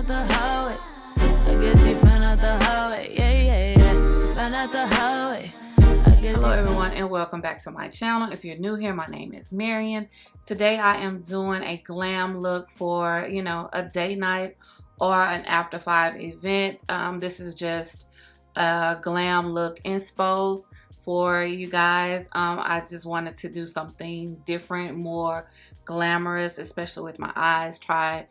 out the hallway. I guess you found out the hallway. Yeah. Found out the hallway. Hello everyone and welcome back to my channel. If you're new here, my name is Marion. Today I am doing a glam look for, a date night or an after 5 event. This is just a glam look inspo for you guys. I just wanted to do something different, more glamorous, especially with my eyes. Try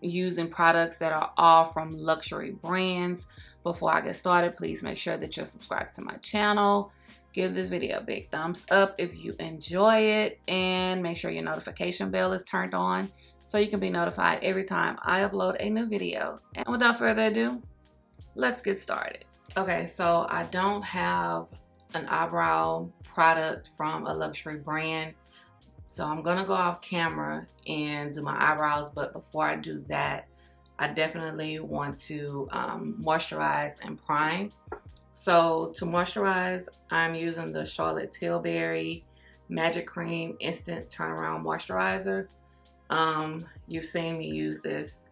using products that are all from luxury brands. Before I get started, please make sure that you're subscribed to my channel. Give this video a big thumbs up if you enjoy it, and make sure your notification bell is turned on so you can be notified every time I upload a new video. And without further ado, let's get started. Okay, so I don't have an eyebrow product from a luxury brand, so I'm gonna go off camera and do my eyebrows. But before I do that, I definitely want to moisturize and prime. So to moisturize, I'm using the Charlotte Tilbury Magic Cream Instant Turnaround Moisturizer. You've seen me use this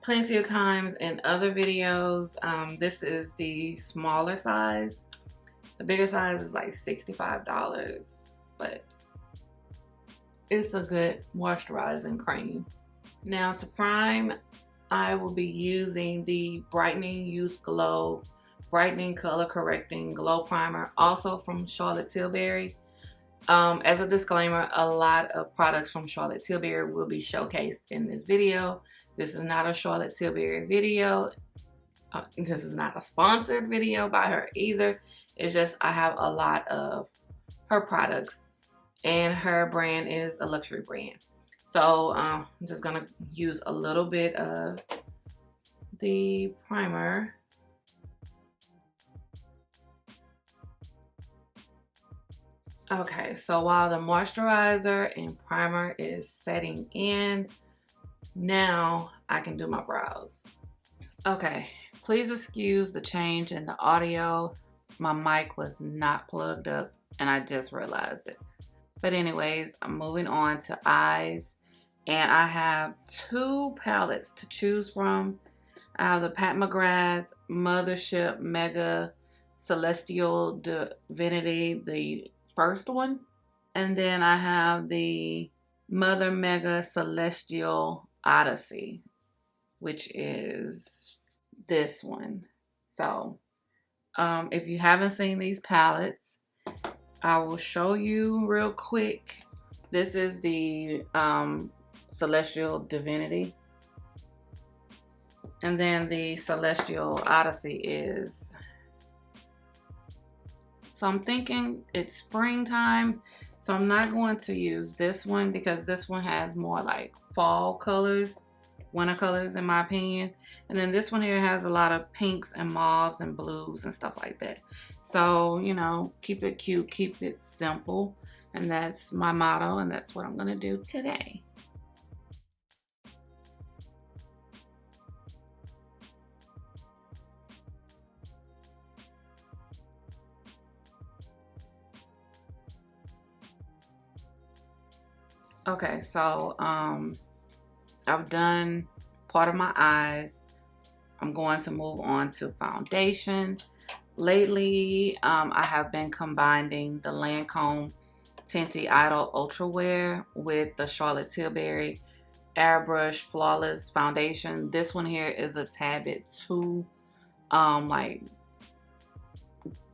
plenty of times in other videos. This is the smaller size. The bigger size is like $65, but it's a good moisturizing cream. Now to prime, I will be using the Brightening Youth Glow Brightening Color Correcting Glow Primer, also from Charlotte Tilbury. As a disclaimer, a lot of products from Charlotte Tilbury will be showcased in this video. This is not a Charlotte Tilbury video. This is not a sponsored video by her either. It's just I have a lot of her products, and her brand is a luxury brand. So I'm just gonna use a little bit of the primer. Okay, so while the moisturizer and primer is setting in, now I can do my brows. Okay, please excuse the change in the audio. My mic was not plugged up and I just realized it. But anyways, I'm moving on to eyes. And I have 2 palettes to choose from. I have the Pat McGrath's Mothership Mega Celestial Divinity, the first one. And then I have the Mother Mega Celestial Odyssey, which is this one. So if you haven't seen these palettes, I will show you real quick. This is the Celestial Divinity, and then the Celestial Odyssey is, so I'm thinking it's springtime, so I'm not going to use this one because this one has more like fall colors, winter colors in my opinion. And then this one here has a lot of pinks and mauves and blues and stuff like that. So, keep it cute, keep it simple. And that's my motto, and that's what I'm gonna do today. Okay, so I've done part of my eyes. I'm going to move on to foundation. Lately, I have been combining the Lancome Tinty Idol Ultra Wear with the Charlotte Tilbury Airbrush Flawless Foundation. This one here is a tad bit too like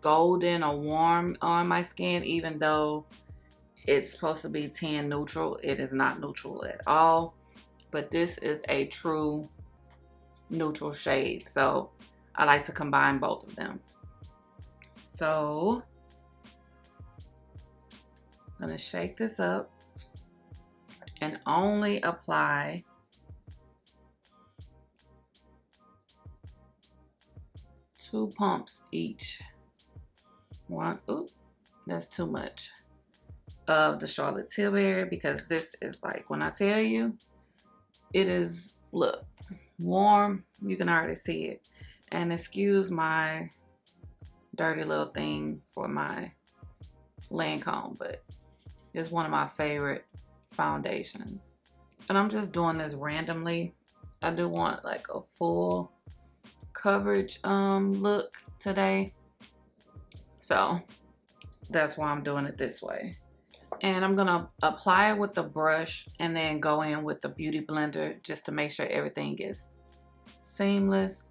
golden or warm on my skin, even though it's supposed to be tan neutral. It is not neutral at all, but this is a true neutral shade, so I like to combine both of them. So I'm gonna shake this up and only apply two pumps each. One, ooh, that's too much of the Charlotte Tilbury, because this is like, when I tell you, it is, look, warm, you can already see it. And excuse my dirty little thing for my Lancome, but it's one of my favorite foundations. And I'm just doing this randomly I do want like a full coverage look today. So that's why I'm doing it this way. And I'm gonna apply it with the brush and then go in with the beauty blender just to make sure everything is seamless.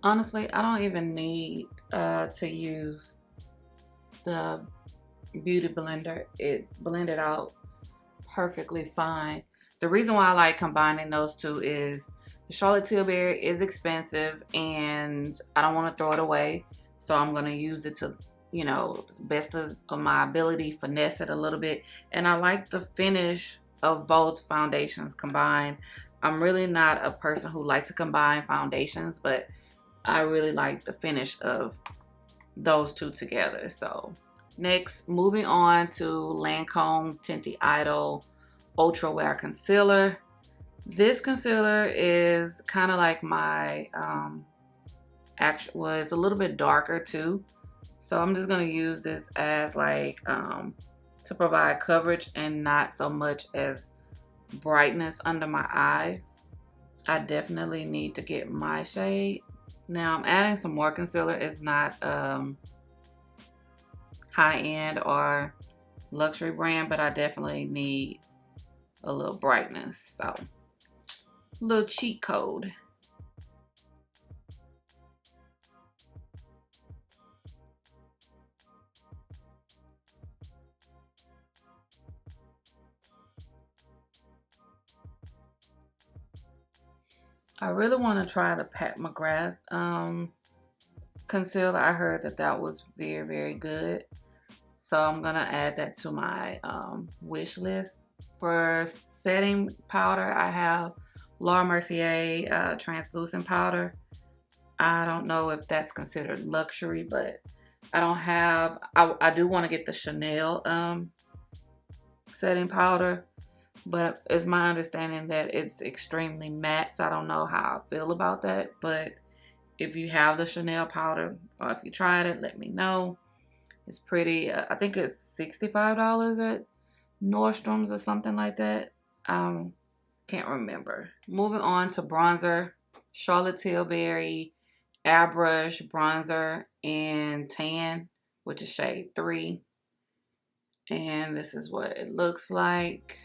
Honestly, I don't even need to use the beauty blender. It blended out perfectly fine. The reason why I like combining those two is the Charlotte Tilbury is expensive and I don't want to throw it away. So I'm going to use it to, you know, best of my ability, finesse it a little bit. And I like the finish of both foundations combined. I'm really not a person who likes to combine foundations, but I really like the finish of those two together. So next, moving on to Lancome Tinty Idol Ultra Wear Concealer. This concealer is kind of like my actual, well, it's a little bit darker too. So I'm just gonna use this as like to provide coverage and not so much as brightness under my eyes. I definitely need to get my shade. Now I'm adding some more concealer. It's not high-end or luxury brand, but I definitely need a little brightness. So a little cheat code. I really want to try the Pat McGrath concealer. I heard that that was very, very good. So I'm going to add that to my wish list. For setting powder, I have Laura Mercier translucent powder. I don't know if that's considered luxury, but I don't have, I do want to get the Chanel setting powder. But it's my understanding that it's extremely matte, so I don't know how I feel about that. But if you have the Chanel powder, or if you tried it, let me know. It's pretty, I think it's $65 at Nordstrom's or something like that. Can't remember. Moving on to bronzer, Charlotte Tilbury Airbrush Bronzer in Tan, which is shade 3. And this is what it looks like.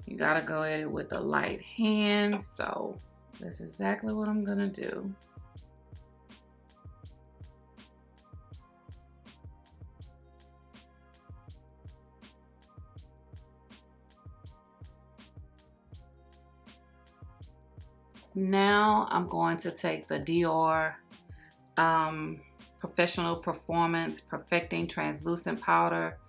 You gotta go at it with a light hand, so that's exactly what I'm gonna do. Now I'm going to take the Dior Professional Performance Perfecting Translucent Powder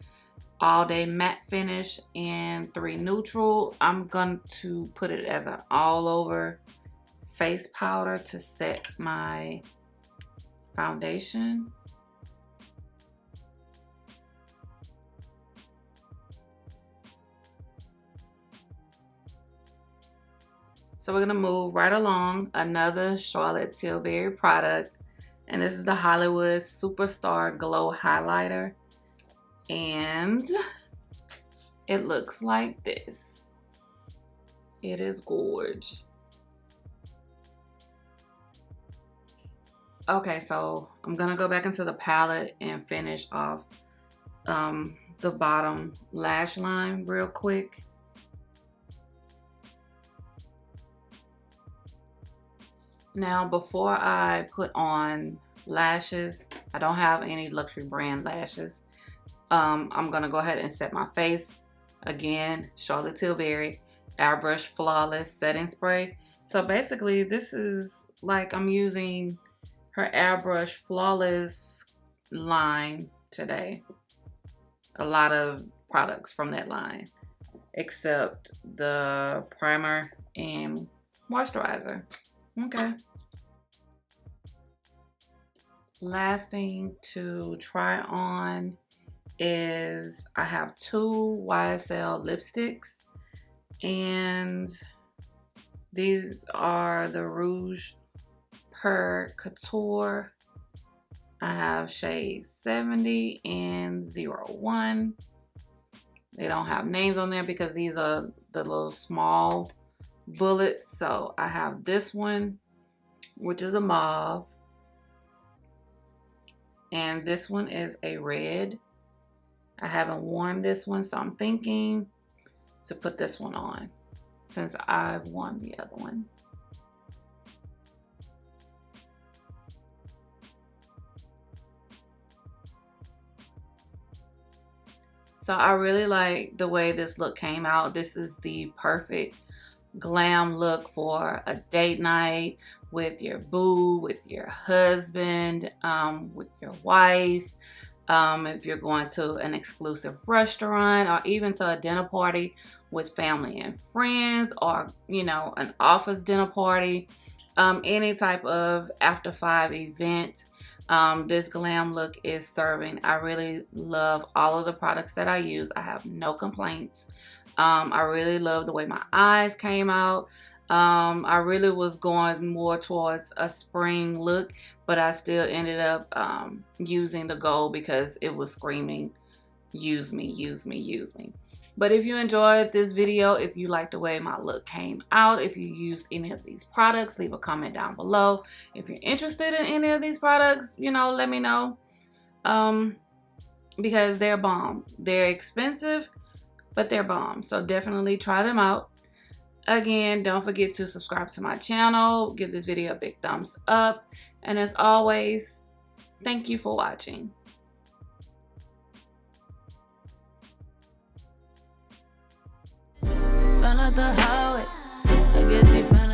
All Day Matte Finish in 3 Neutral. I'm going to put it as an all over face powder to set my foundation. So we're gonna move right along. Another Charlotte Tilbury product, and this is the Hollywood Superstar Glow Highlighter. And it looks like this. It is gorgeous. Okay, so I'm gonna go back into the palette and finish off the bottom lash line real quick. Now, before I put on lashes, I don't have any luxury brand lashes. I'm gonna go ahead and set my face. Again, Charlotte Tilbury Airbrush Flawless Setting Spray. So basically, this is like I'm using her Airbrush Flawless line today. A lot of products from that line, except the primer and moisturizer. Okay. Last thing to try on is I have 2 YSL lipsticks, and these are the Rouge Per Couture. I have shades 70 and 01. They don't have names on there because these are the little small bullets. So I have this one, which is a mauve, and this one is a red. I haven't worn this one, so I'm thinking to put this one on since I've worn the other one. So I really like the way this look came out. This is the perfect glam look for a date night with your boo, with your husband, with your wife. If you're going to an exclusive restaurant, or even to a dinner party with family and friends, or you know, an office dinner party, any type of after 5 event, this glam look is serving. I really love all of the products that I use. I have no complaints. I really love the way my eyes came out. I really was going more towards a spring look, but I still ended up using the gold because it was screaming, use me, use me, use me. But if you enjoyed this video, if you like the way my look came out, if you used any of these products, leave a comment down below. If you're interested in any of these products, you know, let me know. Because they're bomb. They're expensive, but they're bomb. So definitely try them out. Again, don't forget to subscribe to my channel. Give this video a big thumbs up. And as always, thank you for watching. Found out the highway. I guess you found